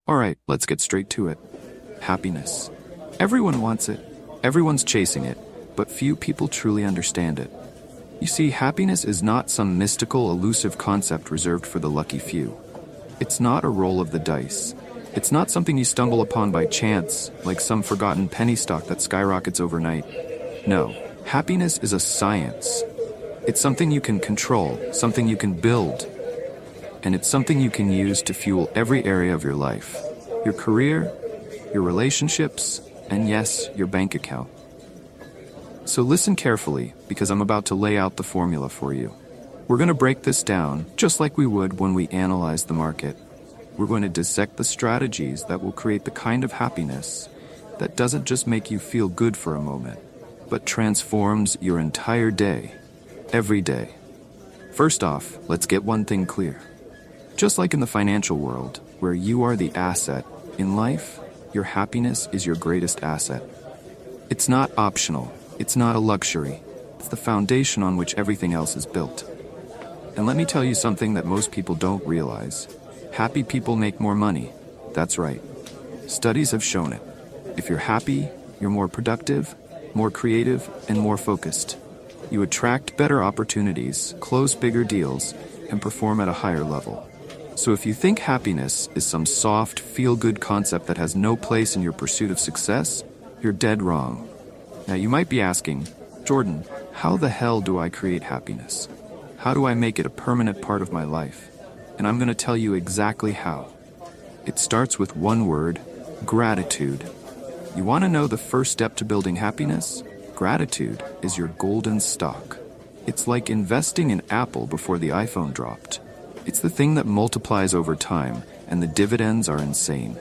Alright, let's get straight to it. Happiness. Everyone wants it. Everyone's chasing it, but few people truly understand it. You see, happiness is not some mystical, elusive concept reserved for the lucky few. It's not a roll of the dice. It's not something you stumble upon by chance, like some forgotten penny stock that skyrockets overnight. No, happiness is a science. It's something you can control, something you can build, and it's something you can use to fuel every area of your life. Your career, your relationships, and yes, your bank account. So listen carefully, because I'm about to lay out the formula for you. We're going to break this down, just like we would when we analyze the market. We're going to dissect the strategies that will create the kind of happiness that doesn't just make you feel good for a moment, but transforms your entire day, every day. First off, let's get one thing clear. Just like in the financial world, where you are the asset, in life, your happiness is your greatest asset. It's not optional. It's not a luxury. It's the foundation on which everything else is built. And let me tell you something that most people don't realize. Happy people make more money. That's right. Studies have shown it. If you're happy, you're more productive, more creative, and more focused. You attract better opportunities, close bigger deals, and perform at a higher level. So if you think happiness is some soft, feel-good concept that has no place in your pursuit of success, you're dead wrong. Now you might be asking, Jordan, how the hell do I create happiness? How do I make it a permanent part of my life? And I'm going to tell you exactly how. It starts with one word, gratitude. You want to know the first step to building happiness? Gratitude is your golden stock. It's like investing in Apple before the iPhone dropped. It's the thing that multiplies over time, and the dividends are insane.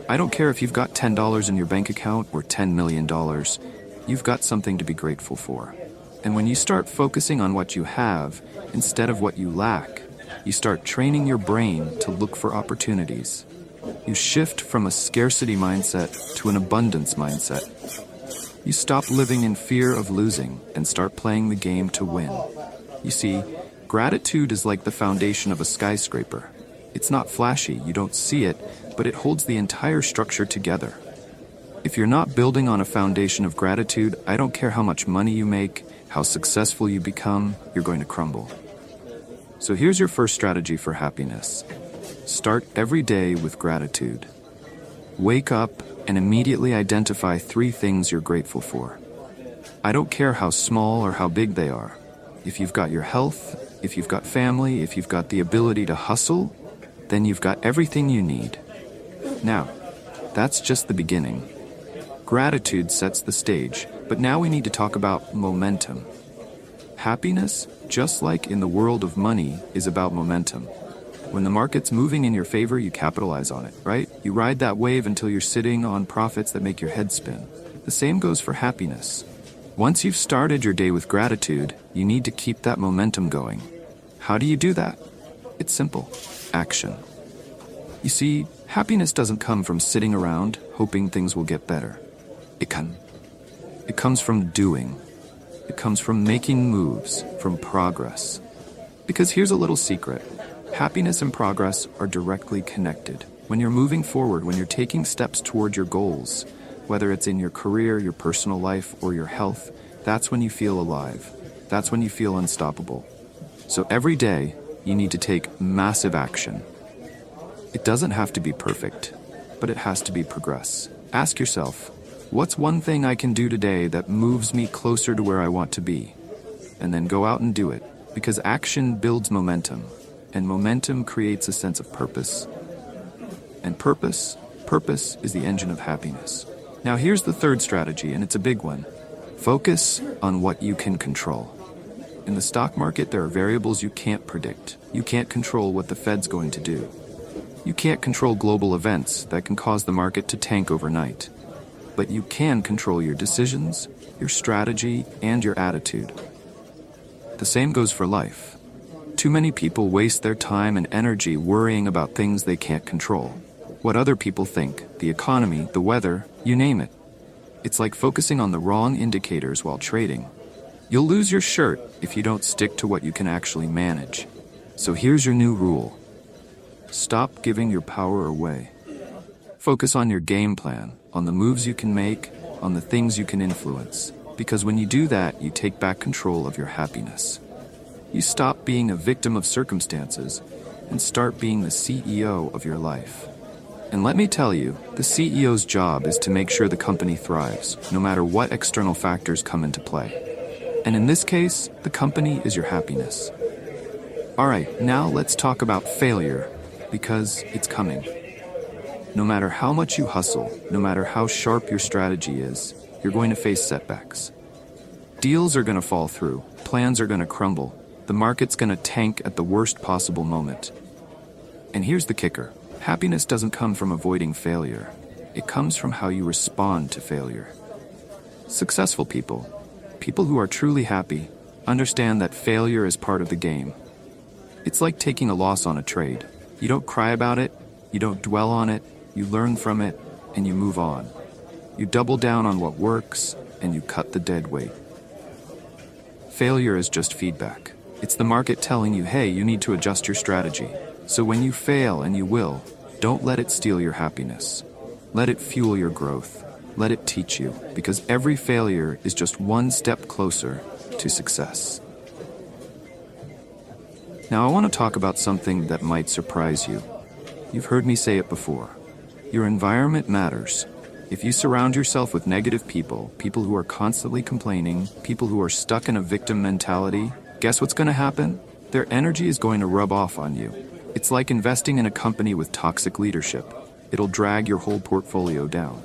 I don't care if you've got $10 in your bank account or $10 million, you've got something to be grateful for. And when you start focusing on what you have, instead of what you lack, you start training your brain to look for opportunities. You shift from a scarcity mindset to an abundance mindset. You stop living in fear of losing and start playing the game to win. You see, gratitude is like the foundation of a skyscraper. It's not flashy, you don't see it, but it holds the entire structure together. If you're not building on a foundation of gratitude, I don't care how much money you make, how successful you become, you're going to crumble. So here's your first strategy for happiness. Start every day with gratitude. Wake up and immediately identify 3 things you're grateful for. I don't care how small or how big they are. If you've got your health, if you've got family, if you've got the ability to hustle, then you've got everything you need. Now, that's just the beginning. Gratitude sets the stage, but now we need to talk about momentum. Happiness, just like in the world of money, is about momentum. When the market's moving in your favor, you capitalize on it, right? You ride that wave until you're sitting on profits that make your head spin. The same goes for happiness. Once you've started your day with gratitude, you need to keep that momentum going. How do you do that? It's simple. Action. You see, happiness doesn't come from sitting around hoping things will get better. It comes from doing. It comes from making moves, from progress. Because here's a little secret. Happiness and progress are directly connected. When you're moving forward, when you're taking steps toward your goals, whether it's in your career, your personal life, or your health, that's when you feel alive. That's when you feel unstoppable. So every day, you need to take massive action. It doesn't have to be perfect, but it has to be progress. Ask yourself, what's one thing I can do today that moves me closer to where I want to be? And then go out and do it, because action builds momentum, and momentum creates a sense of purpose. And purpose is the engine of happiness. Now here's the third strategy, and it's a big one. Focus on what you can control. In the stock market, there are variables you can't predict. You can't control what the Fed's going to do. You can't control global events that can cause the market to tank overnight. But you can control your decisions, your strategy, and your attitude. The same goes for life. Too many people waste their time and energy worrying about things they can't control. What other people think, the economy, the weather, you name it. It's like focusing on the wrong indicators while trading. You'll lose your shirt if you don't stick to what you can actually manage. So here's your new rule. Stop giving your power away. Focus on your game plan, on the moves you can make, on the things you can influence. Because when you do that, you take back control of your happiness. You stop being a victim of circumstances and start being the CEO of your life. And let me tell you, the CEO's job is to make sure the company thrives, no matter what external factors come into play. And in this case, the company is your happiness. Alright, now let's talk about failure, because it's coming. No matter how much you hustle, no matter how sharp your strategy is, you're going to face setbacks. Deals are going to fall through, plans are going to crumble, the market's going to tank at the worst possible moment. And here's the kicker. Happiness doesn't come from avoiding failure. It comes from how you respond to failure. Successful people, people who are truly happy, understand that failure is part of the game. It's like taking a loss on a trade. You don't cry about it, you don't dwell on it, you learn from it, and you move on. You double down on what works, and you cut the dead weight. Failure is just feedback. It's the market telling you, hey, you need to adjust your strategy. So when you fail, and you will, don't let it steal your happiness. Let it fuel your growth. Let it teach you, because every failure is just one step closer to success. Now I want to talk about something that might surprise you. You've heard me say it before. Your environment matters. If you surround yourself with negative people, people who are constantly complaining, people who are stuck in a victim mentality, guess what's going to happen? Their energy is going to rub off on you. It's like investing in a company with toxic leadership. It'll drag your whole portfolio down.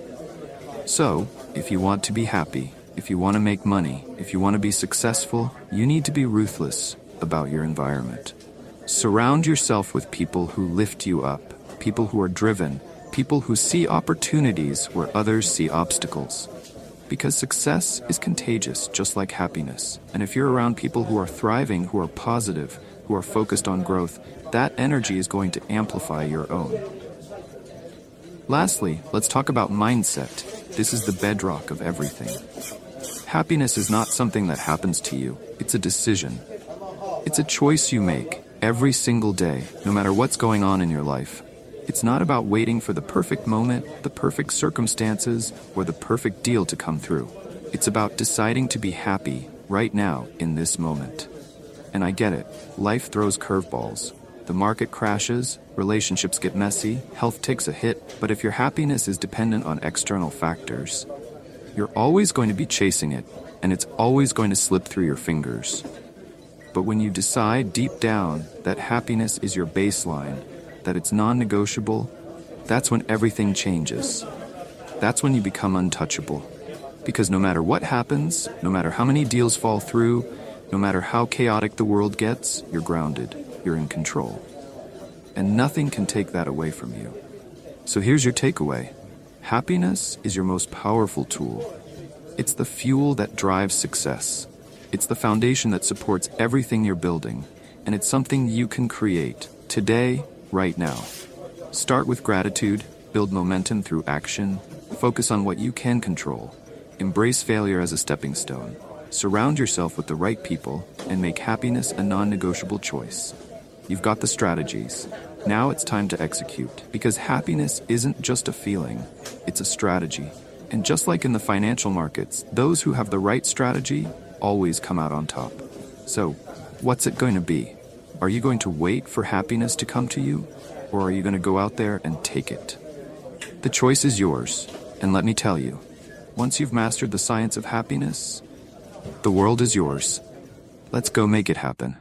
So, if you want to be happy, if you want to make money, if you want to be successful, you need to be ruthless about your environment. Surround yourself with people who lift you up, people who are driven, people who see opportunities where others see obstacles. Because success is contagious, just like happiness. And if you're around people who are thriving, who are positive, who are focused on growth, that energy is going to amplify your own. Lastly, let's talk about mindset. This is the bedrock of everything. Happiness is not something that happens to you. It's a decision. It's a choice you make every single day, no matter what's going on in your life. It's not about waiting for the perfect moment, the perfect circumstances, or the perfect deal to come through. It's about deciding to be happy right now in this moment. And I get it. Life throws curveballs. The market crashes, relationships get messy, health takes a hit, but if your happiness is dependent on external factors, you're always going to be chasing it, and it's always going to slip through your fingers. But when you decide deep down that happiness is your baseline, that it's non-negotiable, that's when everything changes. That's when you become untouchable. Because no matter what happens, no matter how many deals fall through, no matter how chaotic the world gets, you're grounded, you're in control. And nothing can take that away from you. So here's your takeaway. Happiness is your most powerful tool. It's the fuel that drives success. It's the foundation that supports everything you're building. And it's something you can create today, right now. Start with gratitude, build momentum through action, focus on what you can control, embrace failure as a stepping stone, surround yourself with the right people, and make happiness a non-negotiable choice. You've got the strategies. Now it's time to execute, because happiness isn't just a feeling, it's a strategy. And just like in the financial markets, those who have the right strategy always come out on top. So, what's it going to be? Are you going to wait for happiness to come to you, or are you going to go out there and take it? The choice is yours, and let me tell you, once you've mastered the science of happiness, the world is yours. Let's go make it happen.